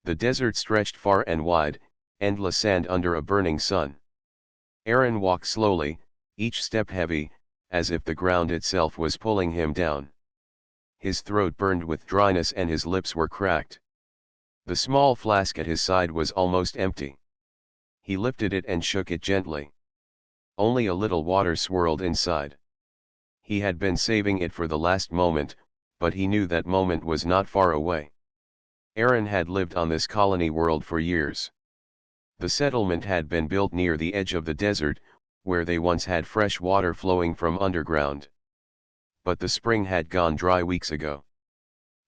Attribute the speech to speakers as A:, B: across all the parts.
A: The desert stretched far and wide, endless sand under a burning sun. Aron walked slowly, each step heavy, as if the ground itself was pulling him down. His throat burned with dryness and his lips were cracked. The small flask at his side was almost empty. He lifted it and shook it gently. Only a little water swirled inside. He had been saving it for the last moment, but he knew that moment was not far away. Aron had lived on this colony world for years. The settlement had been built near the edge of the desert, where they once had fresh water flowing from underground. But the spring had gone dry weeks ago.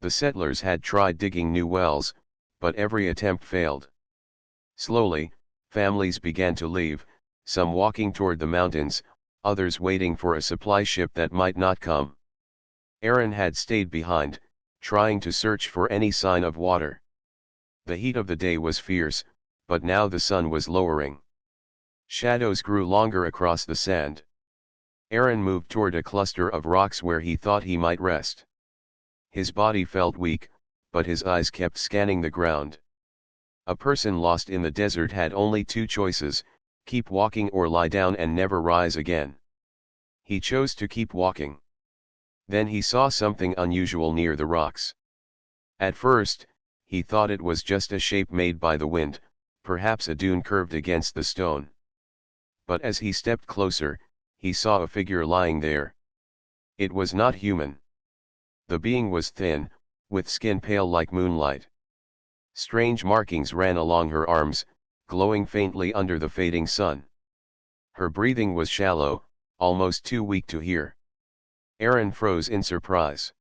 A: The settlers had tried digging new wells, but every attempt failed. Slowly, families began to leave, some walking toward the mountains, others waiting for a supply ship that might not come. Aron had stayed behind, trying to search for any sign of water. The heat of the day was fierce, but now the sun was lowering. Shadows grew longer across the sand. Aron moved toward a cluster of rocks where he thought he might rest. His body felt weak, but his eyes kept scanning the ground. A person lost in the desert had only two choices: keep walking or lie down and never rise again. He chose to keep walking. Then he saw something unusual near the rocks. At first, he thought it was just a shape made by the wind, perhaps a dune curved against the stone. But as he stepped closer, he saw a figure lying there. It was not human. The being was thin, with skin pale like moonlight. Strange markings ran along her arms, glowing faintly under the fading sun. Her breathing was shallow, almost too weak to hear. Aron froze in surprise.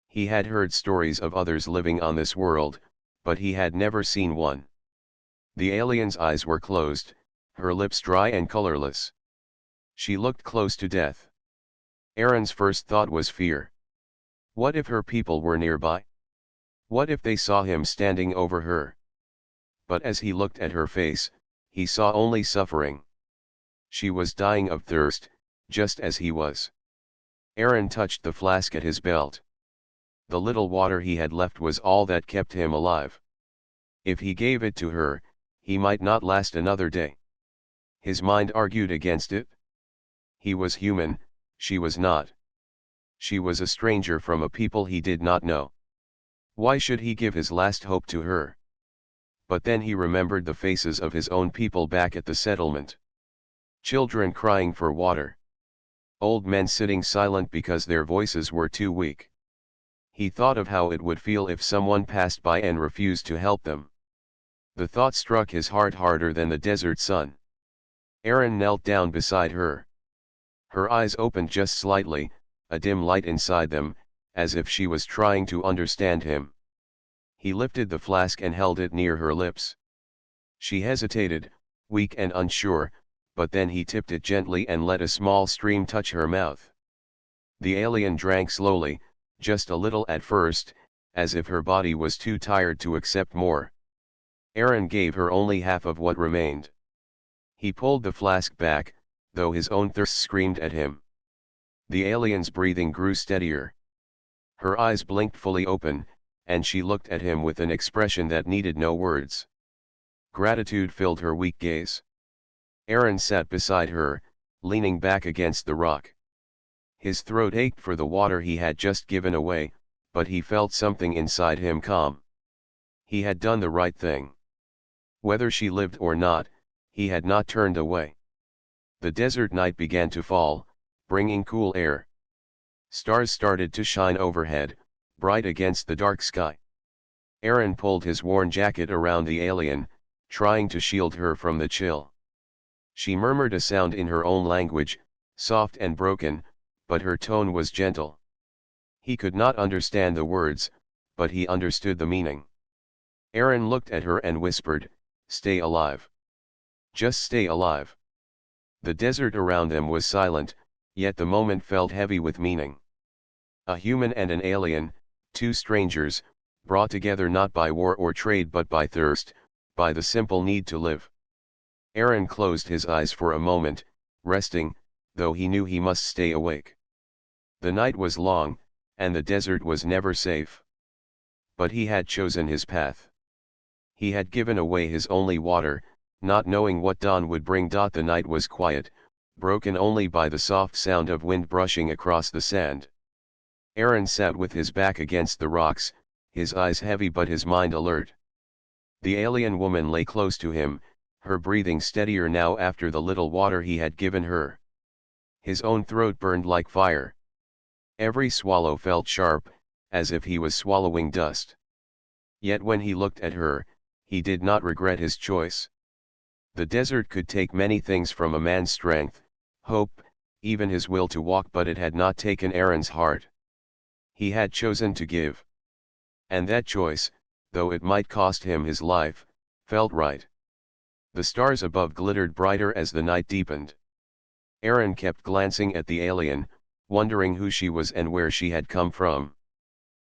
A: He had heard stories of others living on this world, but he had never seen one. The alien's eyes were closed, her lips dry and colorless. She looked close to death. Aron's first thought was fear. What if her people were nearby? What if they saw him standing over her? But as he looked at her face, he saw only suffering. She was dying of thirst, just as he was. Aron touched the flask at his belt. The little water he had left was all that kept him alive. If he gave it to her, he might not last another day. His mind argued against it. He was human, she was not. She was a stranger from a people he did not know. Why should he give his last hope to her? But then he remembered the faces of his own people back at the settlement. Children crying for water. Old men sitting silent because their voices were too weak. He thought of how it would feel if someone passed by and refused to help them. The thought struck his heart harder than the desert sun. Aron knelt down beside her. Her eyes opened just slightly, a dim light inside them, as if she was trying to understand him. He lifted the flask and held it near her lips. She hesitated, weak and unsure, but then he tipped it gently and let a small stream touch her mouth. The alien drank slowly, just a little at first, as if her body was too tired to accept more. Aron gave her only half of what remained. He pulled the flask back, though his own thirst screamed at him. The alien's breathing grew steadier. Her eyes blinked fully open, and she looked at him with an expression that needed no words. Gratitude filled her weak gaze. Aron sat beside her, leaning back against the rock. His throat ached for the water he had just given away, but he felt something inside him calm. He had done the right thing. Whether she lived or not, he had not turned away. The desert night began to fall, bringing cool air. Stars started to shine overhead, bright against the dark sky. Aron pulled his worn jacket around the alien, trying to shield her from the chill. She murmured a sound in her own language, soft and broken, but her tone was gentle. He could not understand the words, but he understood the meaning. Aron looked at her and whispered, "Stay alive. Just stay alive." The desert around them was silent, yet the moment felt heavy with meaning. A human and an alien, two strangers, brought together not by war or trade but by thirst, by the simple need to live. Aron closed his eyes for a moment, resting, though he knew he must stay awake. The night was long, and the desert was never safe. But he had chosen his path. He had given away his only water, not knowing what dawn would bring. The night was quiet, broken only by the soft sound of wind brushing across the sand. Aron sat with his back against the rocks, his eyes heavy but his mind alert. The alien woman lay close to him, her breathing steadier now after the little water he had given her. His own throat burned like fire. Every swallow felt sharp, as if he was swallowing dust. Yet when he looked at her, he did not regret his choice. The desert could take many things from a man's strength, hope, even his will to walk, but it had not taken Aron's heart. He had chosen to give. And that choice, though it might cost him his life, felt right. The stars above glittered brighter as the night deepened. Aron kept glancing at the alien, wondering who she was and where she had come from.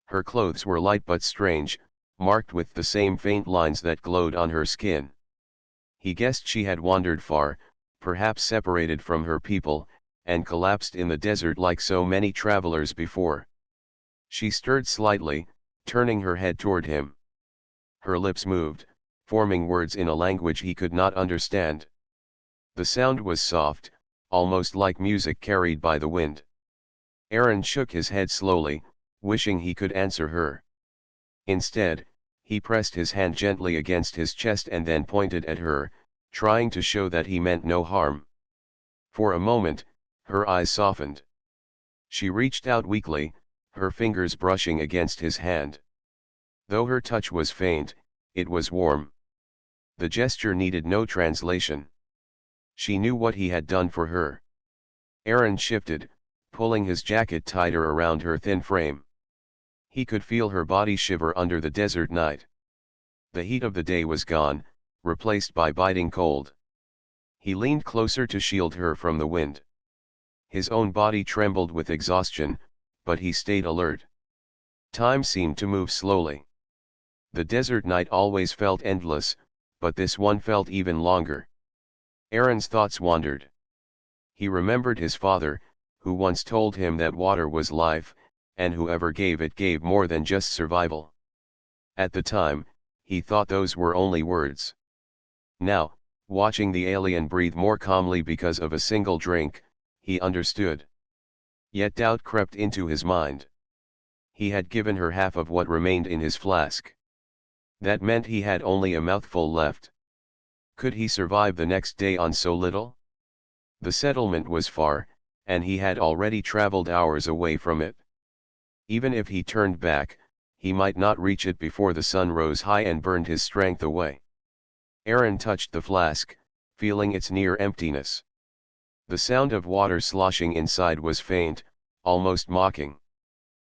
A: Her clothes were light but strange, marked with the same faint lines that glowed on her skin. He guessed she had wandered far, perhaps separated from her people, and collapsed in the desert like so many travelers before. She stirred slightly, turning her head toward him. Her lips moved, forming words in a language he could not understand. The sound was soft, almost like music carried by the wind. Aron shook his head slowly, wishing he could answer her. Instead, he pressed his hand gently against his chest and then pointed at her, trying to show that he meant no harm. For a moment, her eyes softened. She reached out weakly, her fingers brushing against his hand. Though her touch was faint, it was warm. The gesture needed no translation. She knew what he had done for her. Aron shifted, pulling his jacket tighter around her thin frame. He could feel her body shiver under the desert night. The heat of the day was gone, replaced by biting cold. He leaned closer to shield her from the wind. His own body trembled with exhaustion, but he stayed alert. Time seemed to move slowly. The desert night always felt endless, but this one felt even longer. Aron's thoughts wandered. He remembered his father, who once told him that water was life, and whoever gave it gave more than just survival. At the time, he thought those were only words. Now, watching the alien breathe more calmly because of a single drink, he understood. Yet doubt crept into his mind. He had given her half of what remained in his flask. That meant he had only a mouthful left. Could he survive the next day on so little? The settlement was far, and he had already traveled hours away from it. Even if he turned back, he might not reach it before the sun rose high and burned his strength away. Aron touched the flask, feeling its near emptiness. The sound of water sloshing inside was faint, almost mocking.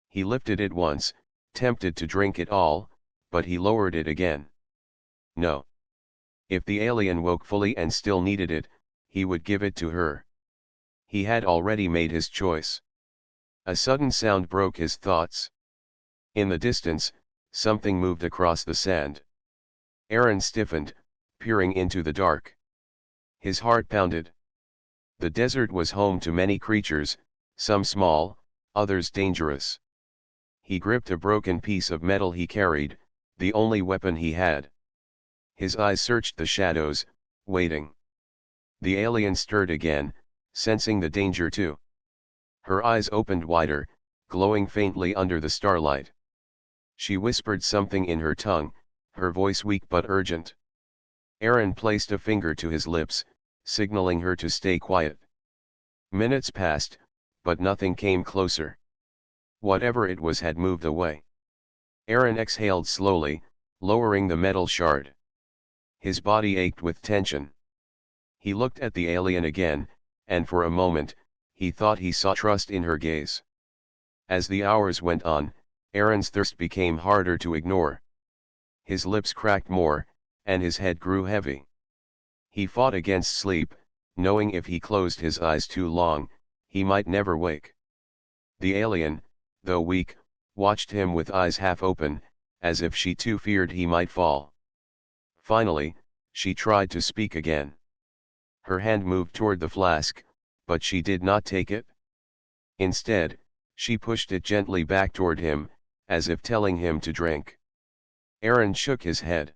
A: He lifted it once, tempted to drink it all, but he lowered it again. No. If the alien woke fully and still needed it, he would give it to her. He had already made his choice. A sudden sound broke his thoughts. In the distance, something moved across the sand. Aron stiffened, peering into the dark. His heart pounded. The desert was home to many creatures, some small, others dangerous. He gripped a broken piece of metal he carried, the only weapon he had. His eyes searched the shadows, waiting. The alien stirred again, sensing the danger too. Her eyes opened wider, glowing faintly under the starlight. She whispered something in her tongue, her voice weak but urgent. Aron placed a finger to his lips, signaling her to stay quiet. Minutes passed, but nothing came closer. Whatever it was had moved away. Aron exhaled slowly, lowering the metal shard. His body ached with tension. He looked at the alien again, and for a moment, he thought he saw trust in her gaze. As the hours went on, Aron's thirst became harder to ignore. His lips cracked more, and his head grew heavy. He fought against sleep, knowing if he closed his eyes too long, he might never wake. The alien, though weak, watched him with eyes half open, as if she too feared he might fall. Finally, she tried to speak again. Her hand moved toward the flask, but she did not take it. Instead, she pushed it gently back toward him, as if telling him to drink. Aron shook his head.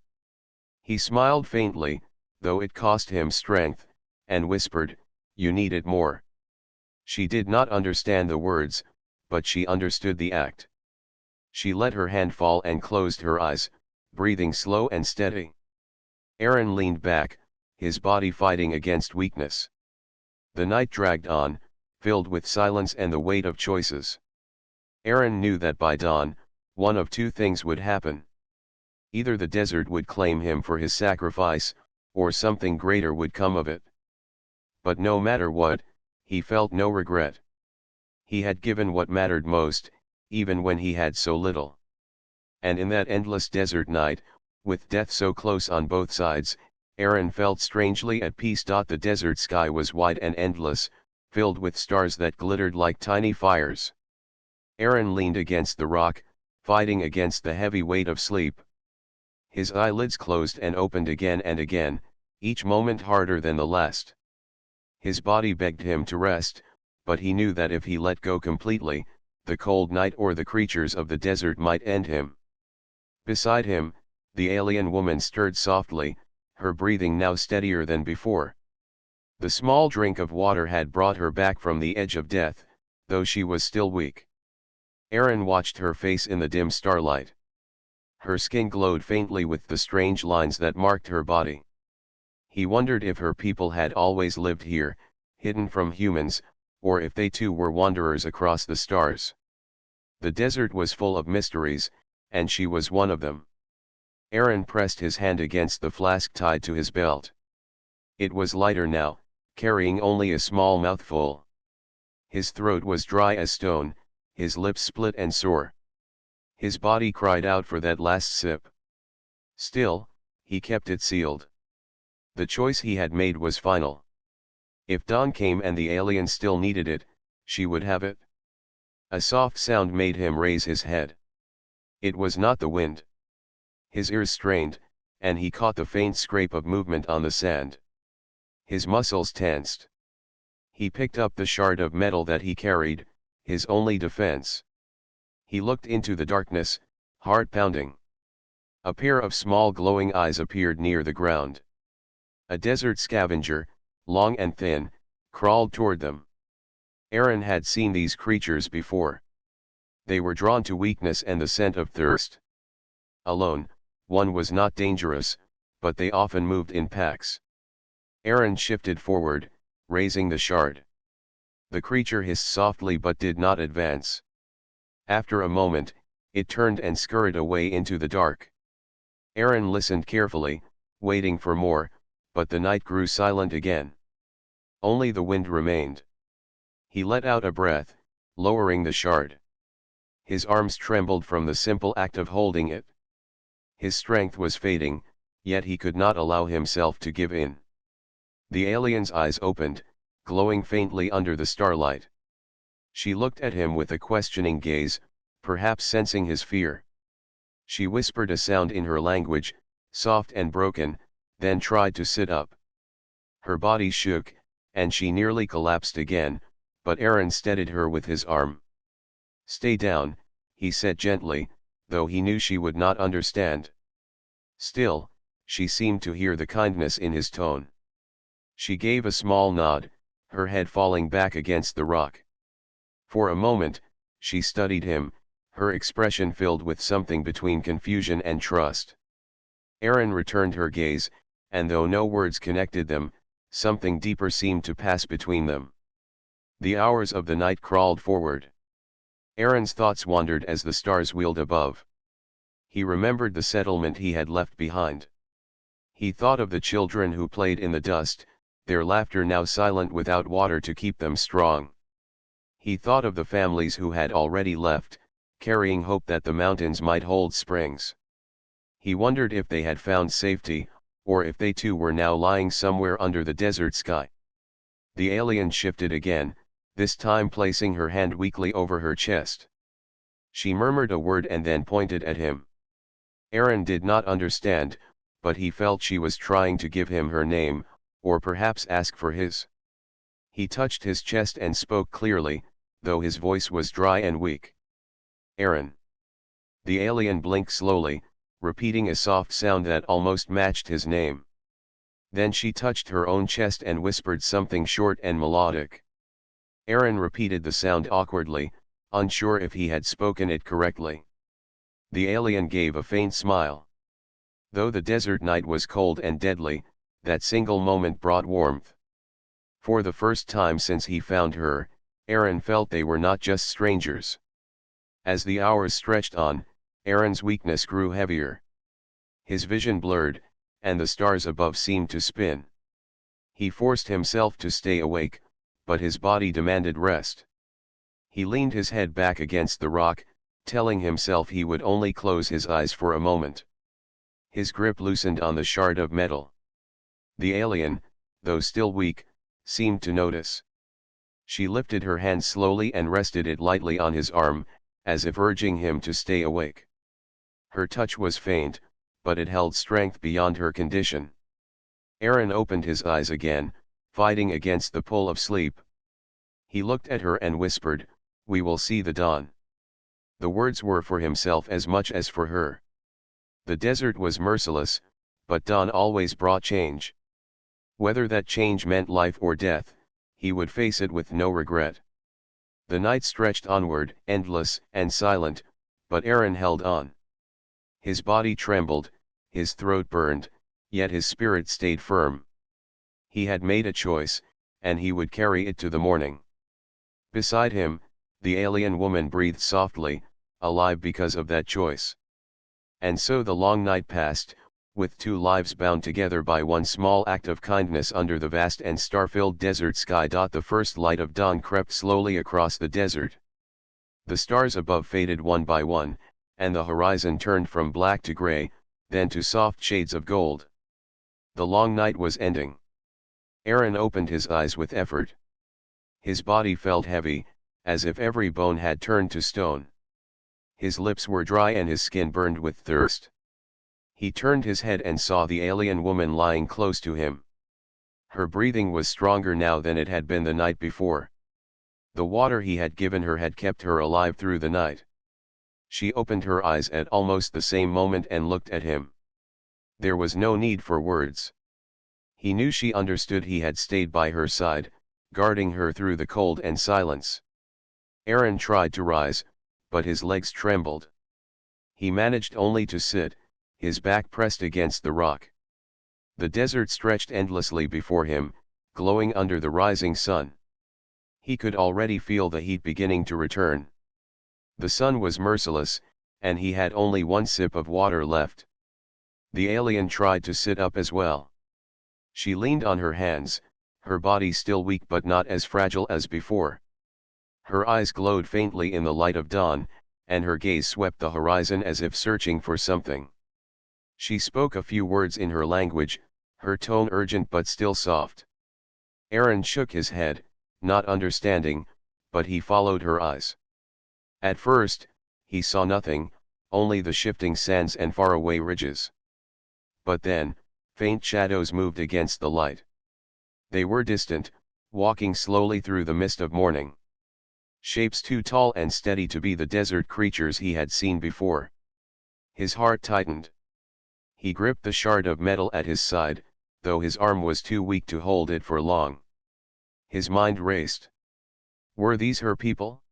A: He smiled faintly, though it cost him strength, and whispered, "You need it more." She did not understand the words, but she understood the act. She let her hand fall and closed her eyes, breathing slow and steady. Aron leaned back, his body fighting against weakness. The night dragged on, filled with silence and the weight of choices. Aron knew that by dawn, one of two things would happen. Either the desert would claim him for his sacrifice, or something greater would come of it. But no matter what, he felt no regret. He had given what mattered most, even when he had so little. And in that endless desert night, with death so close on both sides, Aron felt strangely at peace. The desert sky was wide and endless, filled with stars that glittered like tiny fires. Aron leaned against the rock, fighting against the heavy weight of sleep. His eyelids closed and opened again and again, each moment harder than the last. His body begged him to rest, but he knew that if he let go completely, the cold night or the creatures of the desert might end him. Beside him, the alien woman stirred softly, her breathing now steadier than before. The small drink of water had brought her back from the edge of death, though she was still weak. Aron watched her face in the dim starlight. Her skin glowed faintly with the strange lines that marked her body. He wondered if her people had always lived here, hidden from humans, or if they too were wanderers across the stars. The desert was full of mysteries, and she was one of them. Aron pressed his hand against the flask tied to his belt. It was lighter now, carrying only a small mouthful. His throat was dry as stone, his lips split and sore. His body cried out for that last sip. Still, he kept it sealed. The choice he had made was final. If dawn came and the alien still needed it, she would have it. A soft sound made him raise his head. It was not the wind. His ears strained, and he caught the faint scrape of movement on the sand. His muscles tensed. He picked up the shard of metal that he carried, his only defense. He looked into the darkness, heart pounding. A pair of small glowing eyes appeared near the ground. A desert scavenger, long and thin, crawled toward them. Aron had seen these creatures before. They were drawn to weakness and the scent of thirst. Alone, one was not dangerous, but they often moved in packs. Aron shifted forward, raising the shard. The creature hissed softly but did not advance. After a moment, it turned and scurried away into the dark. Aron listened carefully, waiting for more, but the night grew silent again. Only the wind remained. He let out a breath, lowering the shard. His arms trembled from the simple act of holding it. His strength was fading, yet he could not allow himself to give in. The alien's eyes opened, glowing faintly under the starlight. She looked at him with a questioning gaze, perhaps sensing his fear. She whispered a sound in her language, soft and broken, then tried to sit up. Her body shook, and she nearly collapsed again, but Aron steadied her with his arm. "Stay down," he said gently, though he knew she would not understand. Still, she seemed to hear the kindness in his tone. She gave a small nod, her head falling back against the rock. For a moment, she studied him, her expression filled with something between confusion and trust. Aron returned her gaze, and though no words connected them, something deeper seemed to pass between them. The hours of the night crawled forward. Aron's thoughts wandered as the stars wheeled above. He remembered the settlement he had left behind. He thought of the children who played in the dust, their laughter now silent without water to keep them strong. He thought of the families who had already left, carrying hope that the mountains might hold springs. He wondered if they had found safety, or if they too were now lying somewhere under the desert sky. The alien shifted again, this time placing her hand weakly over her chest. She murmured a word and then pointed at him. Aron did not understand, but he felt she was trying to give him her name, or perhaps ask for his. He touched his chest and spoke clearly, though his voice was dry and weak. "Aron." The alien blinked slowly, repeating a soft sound that almost matched his name. Then she touched her own chest and whispered something short and melodic. Aron repeated the sound awkwardly, unsure if he had spoken it correctly. The alien gave a faint smile. Though the desert night was cold and deadly, that single moment brought warmth. For the first time since he found her, Aron felt they were not just strangers. As the hours stretched on, Aron's weakness grew heavier. His vision blurred, and the stars above seemed to spin. He forced himself to stay awake, but his body demanded rest. He leaned his head back against the rock, telling himself he would only close his eyes for a moment. His grip loosened on the shard of metal. The alien, though still weak, seemed to notice. She lifted her hand slowly and rested it lightly on his arm, as if urging him to stay awake. Her touch was faint, but it held strength beyond her condition. Aron opened his eyes again, fighting against the pull of sleep. He looked at her and whispered, "We will see the dawn." The words were for himself as much as for her. The desert was merciless, but dawn always brought change. Whether that change meant life or death, he would face it with no regret. The night stretched onward, endless and silent, but Aron held on. His body trembled, his throat burned, yet his spirit stayed firm. He had made a choice, and he would carry it to the morning. Beside him, the alien woman breathed softly, alive because of that choice. And so the long night passed, with two lives bound together by one small act of kindness under the vast and star-filled desert sky. The first light of dawn crept slowly across the desert. The stars above faded one by one, and the horizon turned from black to gray, then to soft shades of gold. The long night was ending. Aron opened his eyes with effort. His body felt heavy, as if every bone had turned to stone. His lips were dry and his skin burned with thirst. He turned his head and saw the alien woman lying close to him. Her breathing was stronger now than it had been the night before. The water he had given her had kept her alive through the night. She opened her eyes at almost the same moment and looked at him. There was no need for words. He knew she understood. He had stayed by her side, guarding her through the cold and silence. Aron tried to rise, but his legs trembled. He managed only to sit, his back pressed against the rock. The desert stretched endlessly before him, glowing under the rising sun. He could already feel the heat beginning to return. The sun was merciless, and he had only one sip of water left. The alien tried to sit up as well. She leaned on her hands, her body still weak but not as fragile as before. Her eyes glowed faintly in the light of dawn, and her gaze swept the horizon as if searching for something. She spoke a few words in her language, her tone urgent but still soft. Aron shook his head, not understanding, but he followed her eyes. At first, he saw nothing, only the shifting sands and faraway ridges. But then, faint shadows moved against the light. They were distant, walking slowly through the mist of morning. Shapes too tall and steady to be the desert creatures he had seen before. His heart tightened. He gripped the shard of metal at his side, though his arm was too weak to hold it for long. His mind raced. Were these her people?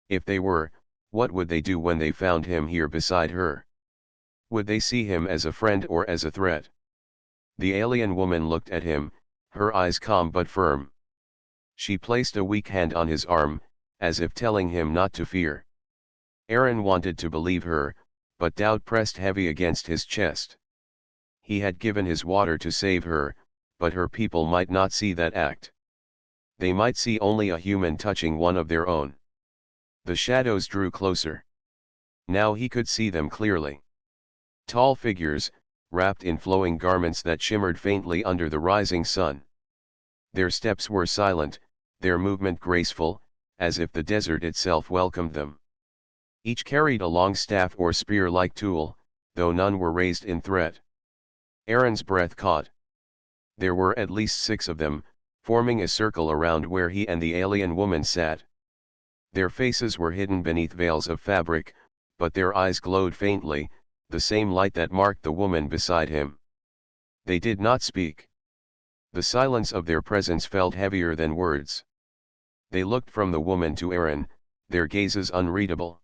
A: If they were, what would they do when they found him here beside her? Would they see him as a friend or as a threat? The alien woman looked at him, her eyes calm but firm. She placed a weak hand on his arm, as if telling him not to fear. Aron wanted to believe her, but doubt pressed heavy against his chest. He had given his water to save her, but her people might not see that act. They might see only a human touching one of their own. The shadows drew closer. Now he could see them clearly. Tall figures, wrapped in flowing garments that shimmered faintly under the rising sun. Their steps were silent, their movement graceful, as if the desert itself welcomed them. Each carried a long staff or spear-like tool, though none were raised in threat. Aron's breath caught. There were at least 6 of them, forming a circle around where he and the alien woman sat. Their faces were hidden beneath veils of fabric, but their eyes glowed faintly, the same light that marked the woman beside him. They did not speak. The silence of their presence felt heavier than words. They looked from the woman to Aron, their gazes unreadable.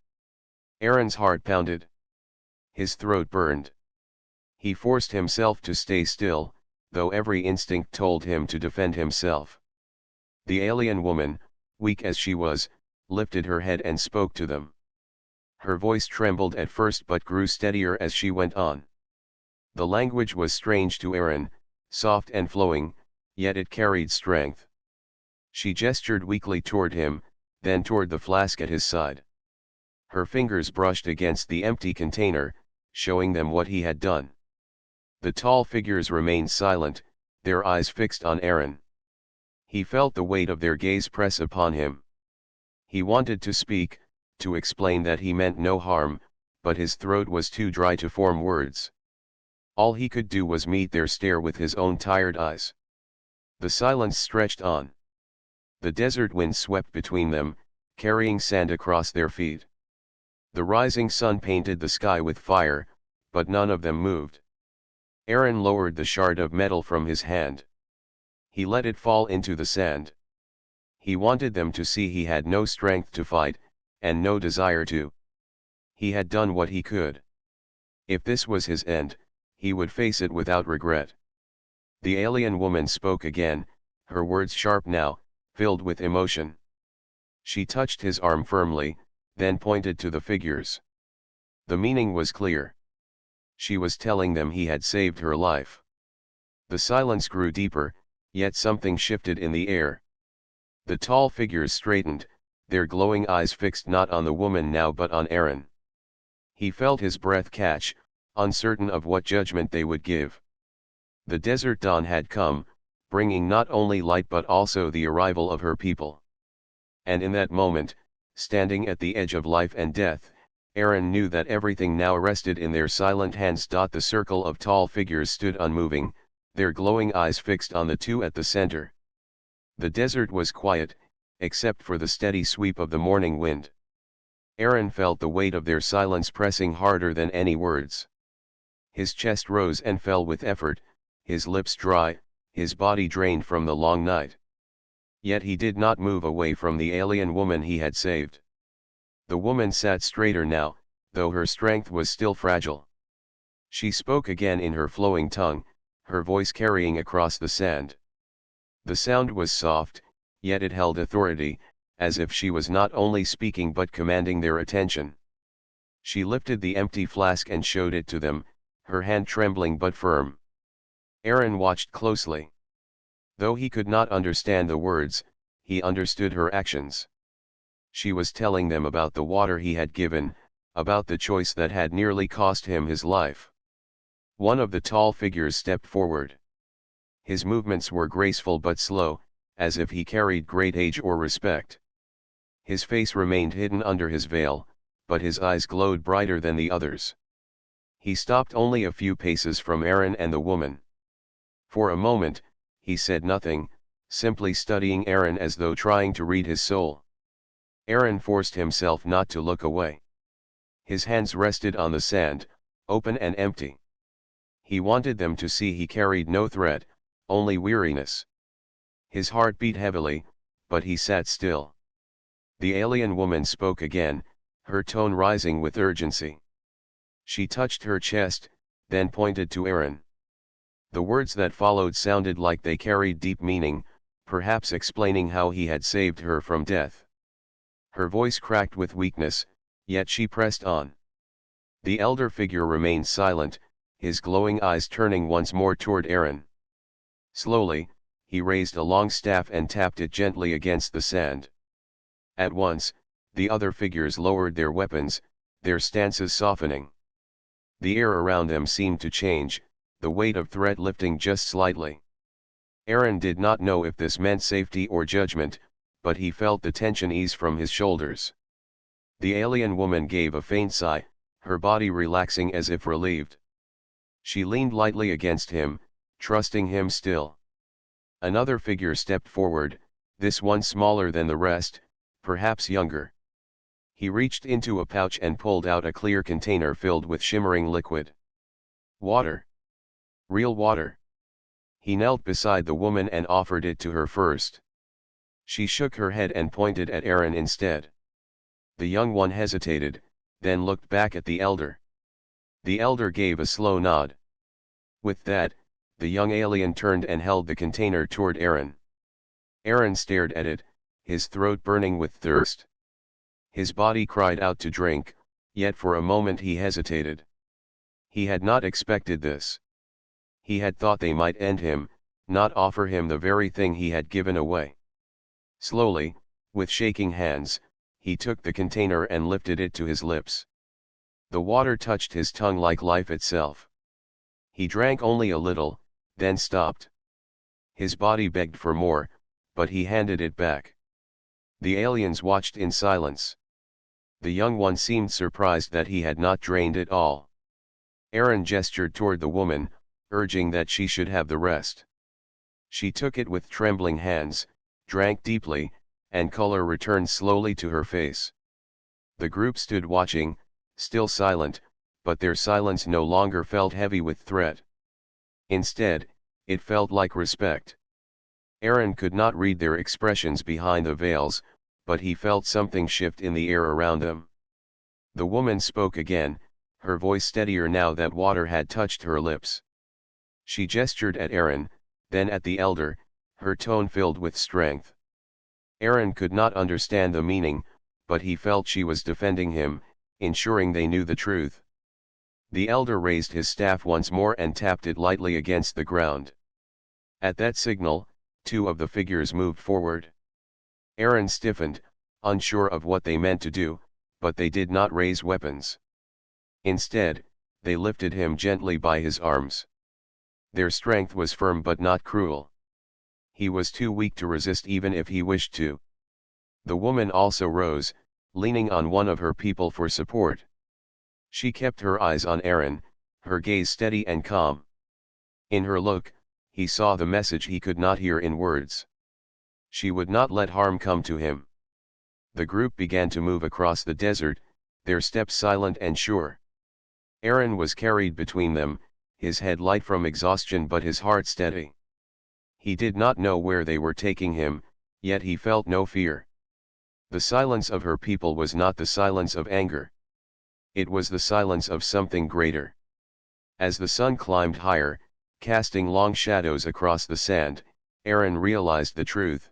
A: Aron's heart pounded. His throat burned. He forced himself to stay still, though every instinct told him to defend himself. The alien woman, weak as she was, lifted her head and spoke to them. Her voice trembled at first but grew steadier as she went on. The language was strange to Aron, soft and flowing, yet it carried strength. She gestured weakly toward him, then toward the flask at his side. Her fingers brushed against the empty container, showing them what he had done. The tall figures remained silent, their eyes fixed on Aron. He felt the weight of their gaze press upon him. He wanted to speak, to explain that he meant no harm, but his throat was too dry to form words. All he could do was meet their stare with his own tired eyes. The silence stretched on. The desert wind swept between them, carrying sand across their feet. The rising sun painted the sky with fire, but none of them moved. Aron lowered the shard of metal from his hand. He let it fall into the sand. He wanted them to see he had no strength to fight, and no desire to. He had done what he could. If this was his end, he would face it without regret. The alien woman spoke again, her words sharp now, filled with emotion. She touched his arm firmly, then pointed to the figures. The meaning was clear. She was telling them he had saved her life. The silence grew deeper, yet something shifted in the air. The tall figures straightened, their glowing eyes fixed not on the woman now but on Aron. He felt his breath catch, uncertain of what judgment they would give. The desert dawn had come, bringing not only light but also the arrival of her people. And in that moment, standing at the edge of life and death, Aron knew that everything now rested in their silent hands. The circle of tall figures stood unmoving, their glowing eyes fixed on the two at the center. The desert was quiet, except for the steady sweep of the morning wind. Aron felt the weight of their silence pressing harder than any words. His chest rose and fell with effort, his lips dry, his body drained from the long night. Yet he did not move away from the alien woman he had saved. The woman sat straighter now, though her strength was still fragile. She spoke again in her flowing tongue, her voice carrying across the sand. The sound was soft, yet it held authority, as if she was not only speaking but commanding their attention. She lifted the empty flask and showed it to them, her hand trembling but firm. Aron watched closely. Though he could not understand the words, he understood her actions. She was telling them about the water he had given, about the choice that had nearly cost him his life. One of the tall figures stepped forward. His movements were graceful but slow, as if he carried great age or respect. His face remained hidden under his veil, but his eyes glowed brighter than the others. He stopped only a few paces from Aron and the woman. For a moment, he said nothing, simply studying Aron as though trying to read his soul. Aron forced himself not to look away. His hands rested on the sand, open and empty. He wanted them to see he carried no threat, only weariness. His heart beat heavily, but he sat still. The alien woman spoke again, her tone rising with urgency. She touched her chest, then pointed to Aron. The words that followed sounded like they carried deep meaning, perhaps explaining how he had saved her from death. Her voice cracked with weakness, yet she pressed on. The elder figure remained silent, his glowing eyes turning once more toward Aron. Slowly, he raised a long staff and tapped it gently against the sand. At once, the other figures lowered their weapons, their stances softening. The air around them seemed to change, the weight of threat lifting just slightly. Aron did not know if this meant safety or judgment, but he felt the tension ease from his shoulders. The alien woman gave a faint sigh, her body relaxing as if relieved. She leaned lightly against him, trusting him still. Another figure stepped forward, this one smaller than the rest, perhaps younger. He reached into a pouch and pulled out a clear container filled with shimmering liquid. Water. Real water. He knelt beside the woman and offered it to her first. She shook her head and pointed at Aron instead. The young one hesitated, then looked back at the elder. The elder gave a slow nod. With that, the young alien turned and held the container toward Aron. Aron stared at it, his throat burning with thirst. His body cried out to drink, yet for a moment he hesitated. He had not expected this. He had thought they might end him, not offer him the very thing he had given away. Slowly, with shaking hands, he took the container and lifted it to his lips. The water touched his tongue like life itself. He drank only a little, then stopped. His body begged for more, but he handed it back. The aliens watched in silence. The young one seemed surprised that he had not drained it all. Aron gestured toward the woman, urging that she should have the rest. She took it with trembling hands, drank deeply, and color returned slowly to her face. The group stood watching, still silent, but their silence no longer felt heavy with threat. Instead, it felt like respect. Aron could not read their expressions behind the veils, but he felt something shift in the air around them. The woman spoke again, her voice steadier now that water had touched her lips. She gestured at Aron, then at the elder, her tone filled with strength. Aron could not understand the meaning, but he felt she was defending him, ensuring they knew the truth. The elder raised his staff once more and tapped it lightly against the ground. At that signal, two of the figures moved forward. Aron stiffened, unsure of what they meant to do, but they did not raise weapons. Instead, they lifted him gently by his arms. Their strength was firm but not cruel. He was too weak to resist even if he wished to. The woman also rose, leaning on one of her people for support. She kept her eyes on Aron, her gaze steady and calm. In her look, he saw the message he could not hear in words. She would not let harm come to him. The group began to move across the desert, their steps silent and sure. Aron was carried between them, his head light from exhaustion but his heart steady. He did not know where they were taking him, yet he felt no fear. The silence of her people was not the silence of anger. It was the silence of something greater. As the sun climbed higher, casting long shadows across the sand, Aron realized the truth.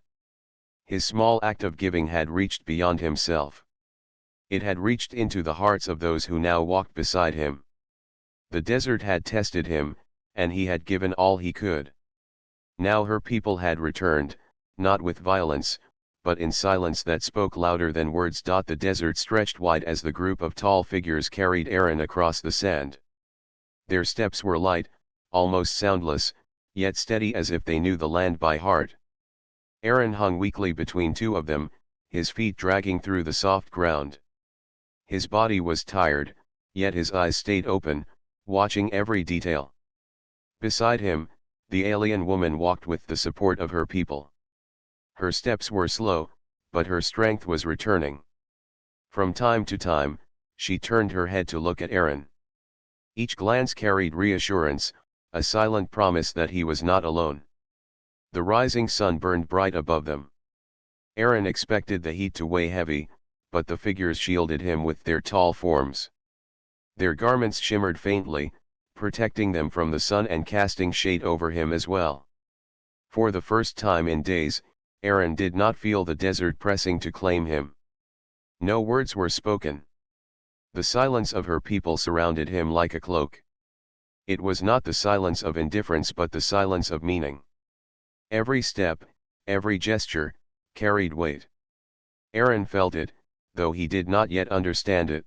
A: His small act of giving had reached beyond himself. It had reached into the hearts of those who now walked beside him. The desert had tested him, and he had given all he could. Now her people had returned, not with violence, but in silence that spoke louder than words. The desert stretched wide as the group of tall figures carried Aron across the sand. Their steps were light, almost soundless, yet steady as if they knew the land by heart. Aron hung weakly between two of them, his feet dragging through the soft ground. His body was tired, yet his eyes stayed open, watching every detail. Beside him, the alien woman walked with the support of her people. Her steps were slow, but her strength was returning. From time to time, she turned her head to look at Aron. Each glance carried reassurance, a silent promise that he was not alone. The rising sun burned bright above them. Aron expected the heat to weigh heavy, but the figures shielded him with their tall forms. Their garments shimmered faintly, protecting them from the sun and casting shade over him as well. For the first time in days, Aron did not feel the desert pressing to claim him. No words were spoken. The silence of her people surrounded him like a cloak. It was not the silence of indifference but the silence of meaning. Every step, every gesture, carried weight. Aron felt it, though he did not yet understand it.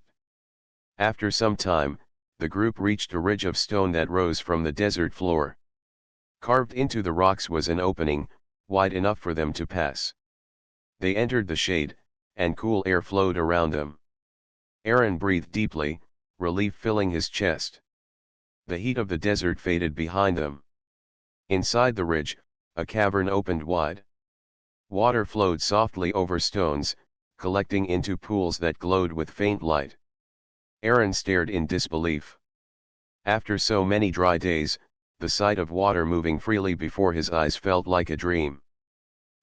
A: After some time, the group reached a ridge of stone that rose from the desert floor. Carved into the rocks was an opening, wide enough for them to pass. They entered the shade, and cool air flowed around them. Aron breathed deeply, relief filling his chest. The heat of the desert faded behind them. Inside the ridge, a cavern opened wide. Water flowed softly over stones, collecting into pools that glowed with faint light. Aron stared in disbelief. After so many dry days, the sight of water moving freely before his eyes felt like a dream.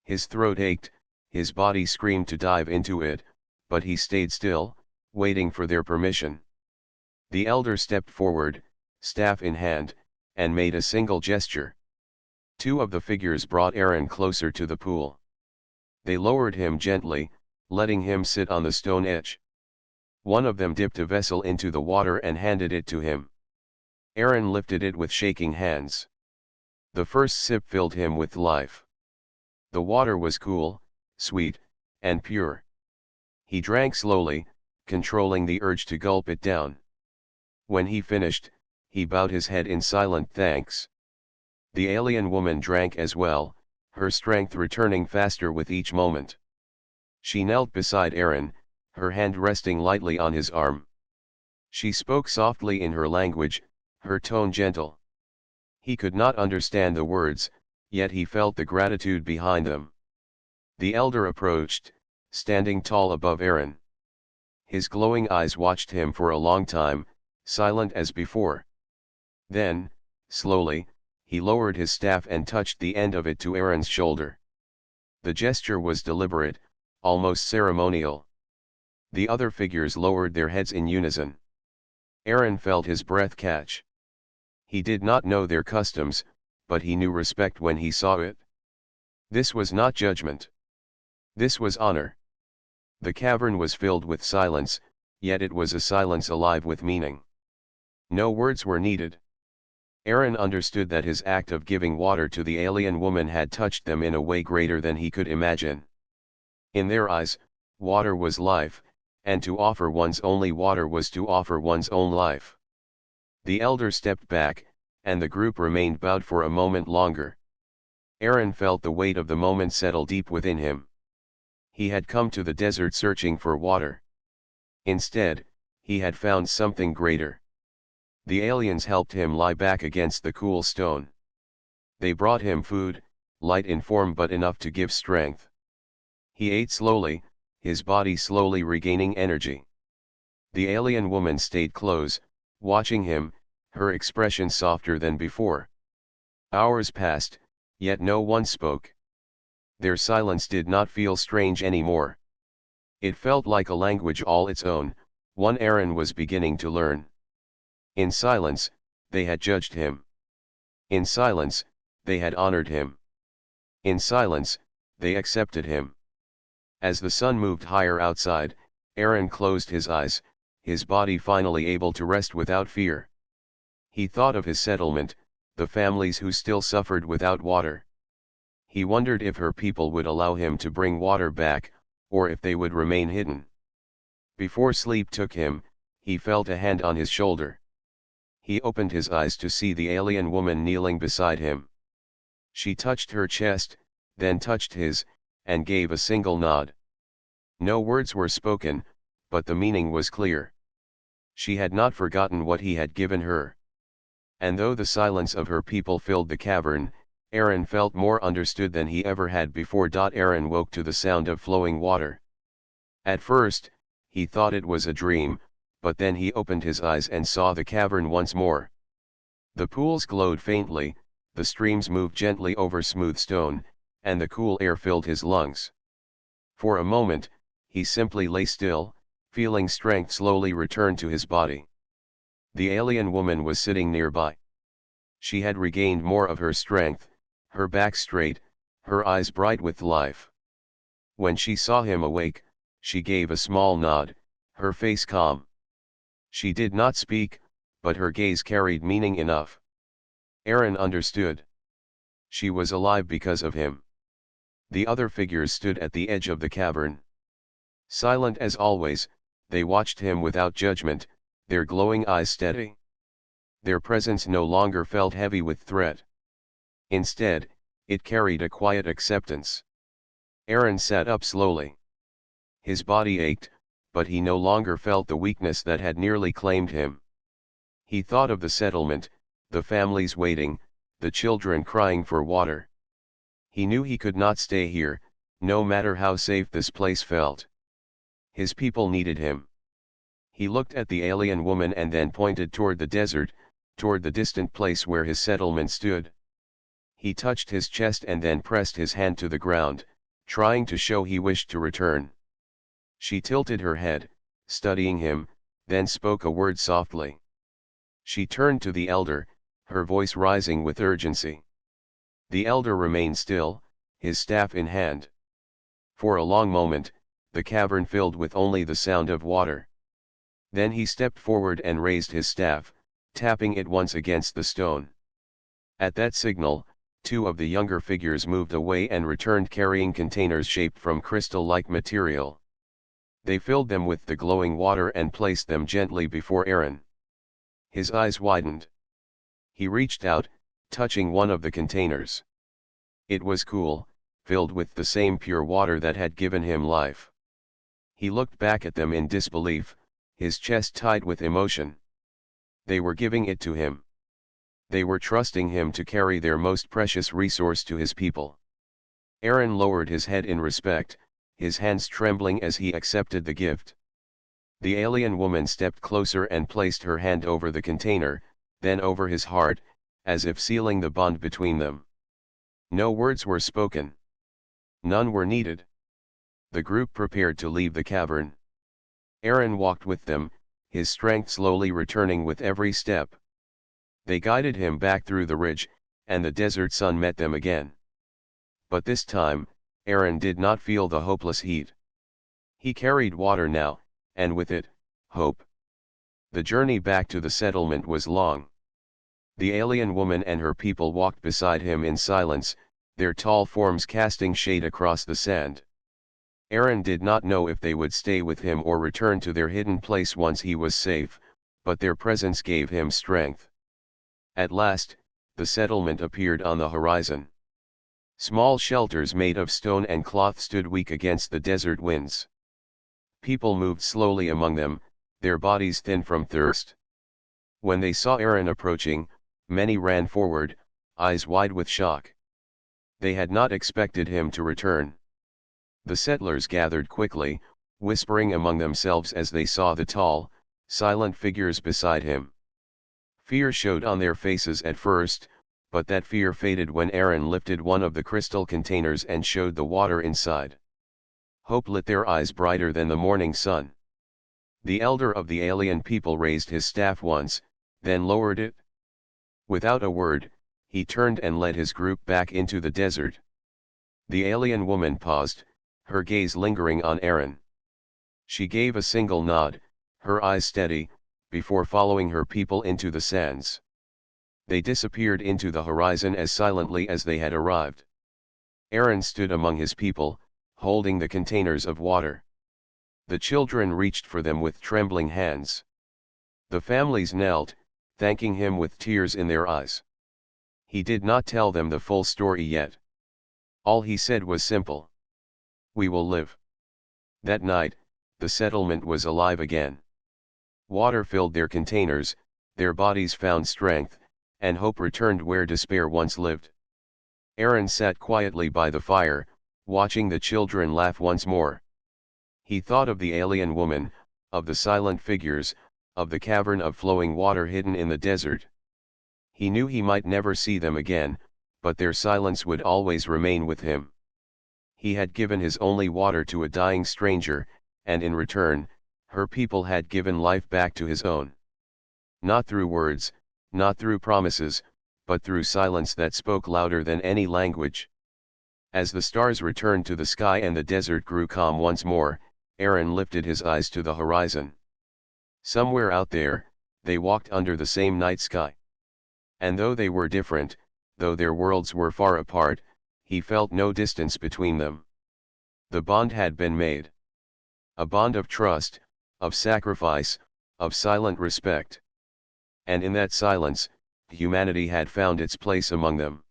A: His throat ached, his body screamed to dive into it, but he stayed still, waiting for their permission. The elder stepped forward, staff in hand, and made a single gesture. Two of the figures brought Aron closer to the pool. They lowered him gently, letting him sit on the stone edge. One of them dipped a vessel into the water and handed it to him. Aron lifted it with shaking hands. The first sip filled him with life. The water was cool, sweet, and pure. He drank slowly, controlling the urge to gulp it down. When he finished, he bowed his head in silent thanks. The alien woman drank as well, her strength returning faster with each moment. She knelt beside Aron, her hand resting lightly on his arm. She spoke softly in her language, her tone gentle. He could not understand the words, yet he felt the gratitude behind them. The elder approached, standing tall above Aron. His glowing eyes watched him for a long time, silent as before. Then, slowly, he lowered his staff and touched the end of it to Aron's shoulder. The gesture was deliberate, almost ceremonial. The other figures lowered their heads in unison. Aron felt his breath catch. He did not know their customs, but he knew respect when he saw it. This was not judgment. This was honor. The cavern was filled with silence, yet it was a silence alive with meaning. No words were needed. Aron understood that his act of giving water to the alien woman had touched them in a way greater than he could imagine. In their eyes, water was life, and to offer one's only water was to offer one's own life. The elder stepped back, and the group remained bowed for a moment longer. Aron felt the weight of the moment settle deep within him. He had come to the desert searching for water. Instead, he had found something greater. The aliens helped him lie back against the cool stone. They brought him food, light in form but enough to give strength. He ate slowly, his body slowly regaining energy. The alien woman stayed close, watching him, her expression softer than before. Hours passed, yet no one spoke. Their silence did not feel strange anymore. It felt like a language all its own, one Aron was beginning to learn. In silence, they had judged him. In silence, they had honored him. In silence, they accepted him. As the sun moved higher outside, Aron closed his eyes, his body finally able to rest without fear. He thought of his settlement, the families who still suffered without water. He wondered if her people would allow him to bring water back, or if they would remain hidden. Before sleep took him, he felt a hand on his shoulder. He opened his eyes to see the alien woman kneeling beside him. She touched her chest, then touched his, and gave a single nod. No words were spoken, but the meaning was clear. She had not forgotten what he had given her. And though the silence of her people filled the cavern, Aron felt more understood than he ever had before. Aron woke to the sound of flowing water. At first, he thought it was a dream, but then he opened his eyes and saw the cavern once more. The pools glowed faintly, the streams moved gently over smooth stone, and the cool air filled his lungs. For a moment, he simply lay still, feeling strength slowly return to his body. The alien woman was sitting nearby. She had regained more of her strength, her back straight, her eyes bright with life. When she saw him awake, she gave a small nod, her face calm. She did not speak, but her gaze carried meaning enough. Aron understood. She was alive because of him. The other figures stood at the edge of the cavern. Silent as always, they watched him without judgment, their glowing eyes steady. Their presence no longer felt heavy with threat. Instead, it carried a quiet acceptance. Aron sat up slowly. His body ached, but he no longer felt the weakness that had nearly claimed him. He thought of the settlement, the families waiting, the children crying for water. He knew he could not stay here, no matter how safe this place felt. His people needed him. He looked at the alien woman and then pointed toward the desert, toward the distant place where his settlement stood. He touched his chest and then pressed his hand to the ground, trying to show he wished to return. She tilted her head, studying him, then spoke a word softly. She turned to the elder, her voice rising with urgency. The elder remained still, his staff in hand. For a long moment, the cavern filled with only the sound of water. Then he stepped forward and raised his staff, tapping it once against the stone. At that signal, two of the younger figures moved away and returned carrying containers shaped from crystal-like material. They filled them with the glowing water and placed them gently before Aron. His eyes widened. He reached out, touching one of the containers. It was cool, filled with the same pure water that had given him life. He looked back at them in disbelief, his chest tight with emotion. They were giving it to him. They were trusting him to carry their most precious resource to his people. Aron lowered his head in respect, his hands trembling as he accepted the gift. The alien woman stepped closer and placed her hand over the container, then over his heart, as if sealing the bond between them. No words were spoken. None were needed. The group prepared to leave the cavern. Aron walked with them, his strength slowly returning with every step. They guided him back through the ridge, and the desert sun met them again. But this time, Aron did not feel the hopeless heat. He carried water now, and with it, hope. The journey back to the settlement was long. The alien woman and her people walked beside him in silence, their tall forms casting shade across the sand. Aron did not know if they would stay with him or return to their hidden place once he was safe, but their presence gave him strength. At last, the settlement appeared on the horizon. Small shelters made of stone and cloth stood weak against the desert winds. People moved slowly among them, their bodies thin from thirst. When they saw Aron approaching, many ran forward, eyes wide with shock. They had not expected him to return. The settlers gathered quickly, whispering among themselves as they saw the tall, silent figures beside him. Fear showed on their faces at first, but that fear faded when Aron lifted one of the crystal containers and showed the water inside. Hope lit their eyes brighter than the morning sun. The elder of the alien people raised his staff once, then lowered it. Without a word, he turned and led his group back into the desert. The alien woman paused, her gaze lingering on Aron. She gave a single nod, her eyes steady, before following her people into the sands. They disappeared into the horizon as silently as they had arrived. Aron stood among his people, holding the containers of water. The children reached for them with trembling hands. The families knelt, thanking him with tears in their eyes. He did not tell them the full story yet. All he said was simple. "We will live." That night, the settlement was alive again. Water filled their containers, their bodies found strength, and hope returned where despair once lived. Aron sat quietly by the fire, watching the children laugh once more. He thought of the alien woman, of the silent figures, of the cavern of flowing water hidden in the desert. He knew he might never see them again, but their silence would always remain with him. He had given his only water to a dying stranger, and in return, her people had given life back to his own. Not through words, not through promises, but through silence that spoke louder than any language. As the stars returned to the sky and the desert grew calm once more, Aron lifted his eyes to the horizon. Somewhere out there, they walked under the same night sky. And though they were different, though their worlds were far apart, he felt no distance between them. The bond had been made. A bond of trust, of sacrifice, of silent respect. And in that silence, humanity had found its place among them.